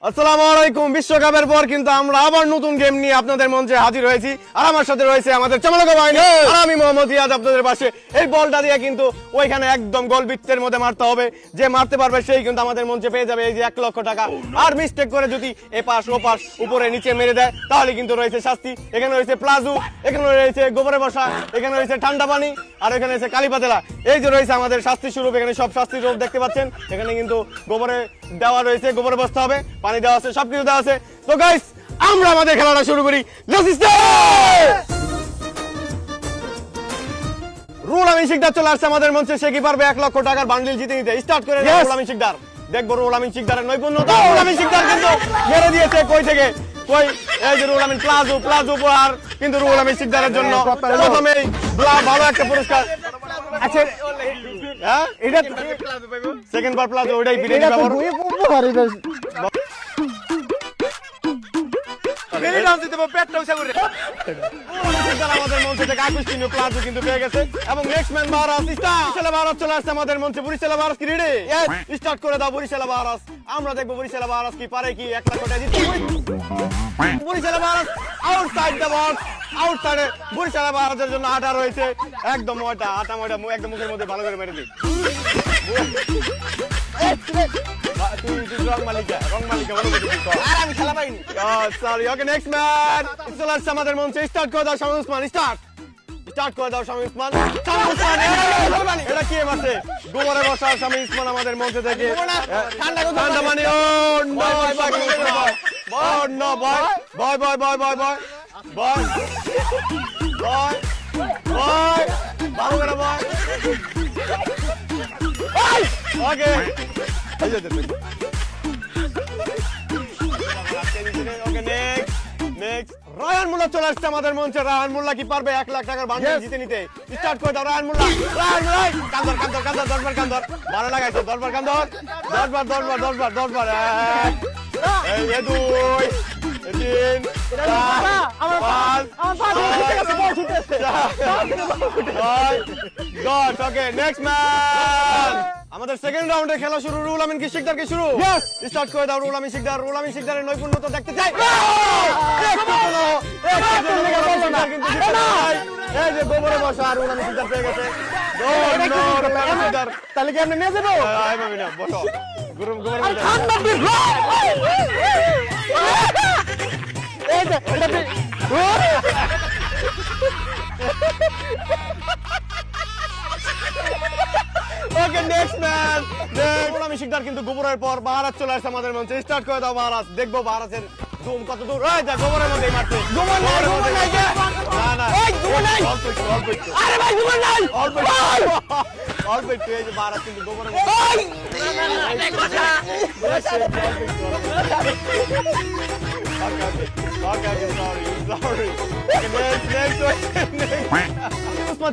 আসসালামু আলাইকুম। বিশ্বকাপের পর কিন্তু আমরা আবার নতুন গেম নিয়ে আপনাদের মঞ্চে হাজির হয়েছি। আর আমার সাথে রয়েছে আমাদের চমলকা বাহিনী আর আমি মোহাম্মদ রিয়াদ আপনাদের পাশে। এই বলটা দিয়ে কিন্তু ওইখানে একদম গোল বৃত্তের মধ্যে মারতে হবে। যে মারতে পারবে সেই কিন্তু আমাদের মঞ্চে পেয়ে যাবে এই যে 1 লক্ষ টাকা। আর মিস্টেক করে যদি এপাশ ওপাশ উপরে নিচে মেরে দেয় তাহলে কিন্তু রয়েছে শাস্তি। এখানে রয়েছে প্লাজু, এখানে রয়েছে গোবরে বসা, এখানে রয়েছে ঠান্ডা পানি, আর এখানে রয়েছে কালীপাতেলা। এই যে রয়েছে আমাদের শাস্তি স্বরূপ। এখানে সব শাস্তি স্বরূপ দেখতে পাচ্ছেন। এখানে কিন্তু গোবরে দেওয়া রয়েছে, গোবরে বসতে হবে, পানি দেওয়া আছে, সবকিছু দেওয়া আছে। তো গাইস আমরা আমাদের খেলাটা শুরু করি। Let's start. রুল আমিন শিকদার চলে আসছে আমাদের মঞ্চে। সে কি পারবে 1 লক্ষ টাকার বান্ডিল জিতে নিতে? স্টার্ট করে রুল আমিন শিকদার। দেখবো রুল আমিন শিকদারের নৈপুণ্যতা। রুল আমিন শিকদার কিন্তু মেরে দিয়েছে কই থেকে কই। এই যে রুল আমিন প্লাজু উপহার কিন্তু রুল আমিন শিকদারের জন্য প্রথমেই ভালো একটা পুরস্কার। আচ্ছা হ্যাঁ, এটা সেকেন্ড বার প্লাজু, ওইটাই বিরিয়ানি ব্যবহার। আমাদের মঞ্চে থেকে আকর্ষণীয় প্লাজু কিন্তু পেয়ে গেছে এবং নেক্সট ম্যান বারাস বারাস চলে আসছে আমাদের মঞ্চে। বরিশাল বারাস কি রেডি? স্টার্ট করে দাও বরিশাল বারাস। আমরা দেখবো বরিশাল বারাস কি পারে কি 1 লাখ টাকা জিততে। বরিশাল বারাস আউটসাইড দ্য বক্স, আউটসাইডে বরিশাল বারাসের জন্য আটা রয়েছে। একদম আটা একদম মুখের মধ্যে ভালো করে মেরে দিই। রং মালিকা আর আমি খেলা পাইনি। সরি, ওকে নেক্সট ম্যাচ চলে আসছে আমাদের মঞ্চে। স্টার্ট করে দাও শামীম ওসমান। স্টার্ট করে দাও শামীম ওসমান। এটা কি আছে? গোবরে বসা শামীম ওসমান আমাদের মঞ্চে থেকে ঠান্ডা পানি। ও নো বয় ভালো করে বয়। ওকে রায়হান মোল্লা চলে আসছে আমাদের মঞ্চে। রায়হান মোল্লা কি পারবে 1 লাখ টাকার বান্ডিল জিতে নিতে? স্টার্ট করে দাও রায়হান মোল্লা। কান্দর 12 লাগাইছে, 10 বার কান্দর, 10 বার 10 বার। এই 2 3 4 ওকে নেক্সট ম্যান। আমাদের সেকেন্ড রাউন্ডে খেলা শুরু। রুল আমিন কি শিকদার কি শুরু? স্টার্ট করে দাও রুল আমিন শিকদারের নৈপুণ্যতা দেখতে চাই। এই যে গোবরে বসা রুল আমিন শিকদার পেয়ে গেছে। তাহলে কি আপনি নিয়ে যাবো? বসো গোবরে ওকে নেক্সট ম্যান। আমি শিকদার কিন্তু গোবরের পর বাহারাত চলে আসছে আমাদের মঞ্চে। স্টার্ট করে দাও বাহারাত। দেখবো বাহারাতের জুম কত দূর। এই যা গোবরের মধ্যে মারছে। গোবর নাই না এই গোবর নাই, অল্প একটু আরে ভাই গোবর নাই, অল্প একটু এই যে বাহারাত কিন্তু গোবরের মধ্যে।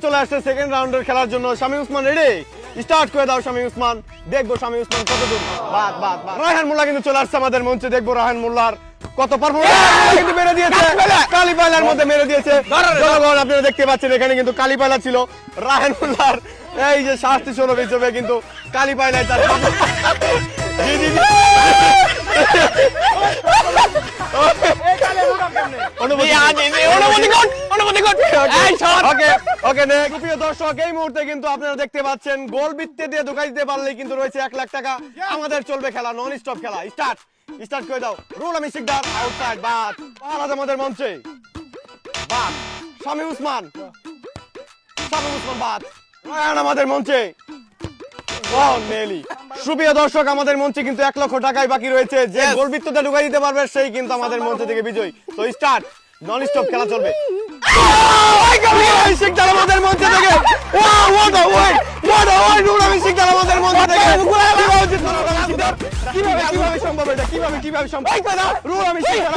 চলে আসছে সেকেন্ড রাউন্ডের খেলার জন্য। শামীম ওসমান রেডি? স্টার্ট করে দাও শামীম ওসমান। দেখবো শামীম ওসমান কত দূর। রায়হান মোল্লা কিন্তু চলে আসছে আমাদের মঞ্চে। দেখবো রায়হান মোল্লার কত পারফরম্যান্স। কিন্তু মেরে দিয়েছে কালীপায়লার মধ্যে মেরে দিয়েছে। জনগণ আপনারা দেখতে পাচ্ছেন এখানে কিন্তু কালীপায়লা ছিল। রায়হান মোল্লার এই যে শাস্তি স্বরূপ হিসেবে কিন্তু কালীপায়লায় তার দর্শক এই মুহূর্তে কিন্তু আপনারা দেখতে পাচ্ছেন গোল বৃত্তে দিয়ে ঢুকাই দিতে পারলে কিন্তু রয়েছে 1 লাখ টাকা। আমাদের চলবে খেলা নন স্টপ খেলা। স্টার্ট করে দাও রুল আমিন শিকদার। আউটসাইড বাদ আমাদের মঞ্চে। বাদ শামীম ওসমান বাদ। রায়হান আমাদের মঞ্চে। সুপ্রিয় দর্শক আমাদের মঞ্চে কিন্তু 1 লক্ষ টাকাই বাকি রয়েছে। যে গোল বৃত্তটা ঢুকাই দিতে পারবে সেই কিন্তু আমাদের মঞ্চ থেকে বিজয়ী। তো স্টার্ট, নন স্টপ খেলা চলবে। শিকদার আমাদের মঞ্চ থেকে রুল আমিন শিকদার আমাদের মঞ্চ থেকে কিভাবে সম্ভব এটা? কিভাবে সম্ভব? রুল আমিন শিকদার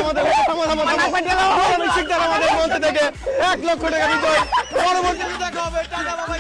আমাদের মঞ্চ থেকে 1 লক্ষ টাকা বিজয়। পরবর্তীতে দেখা হবে। টাকা বাবাই।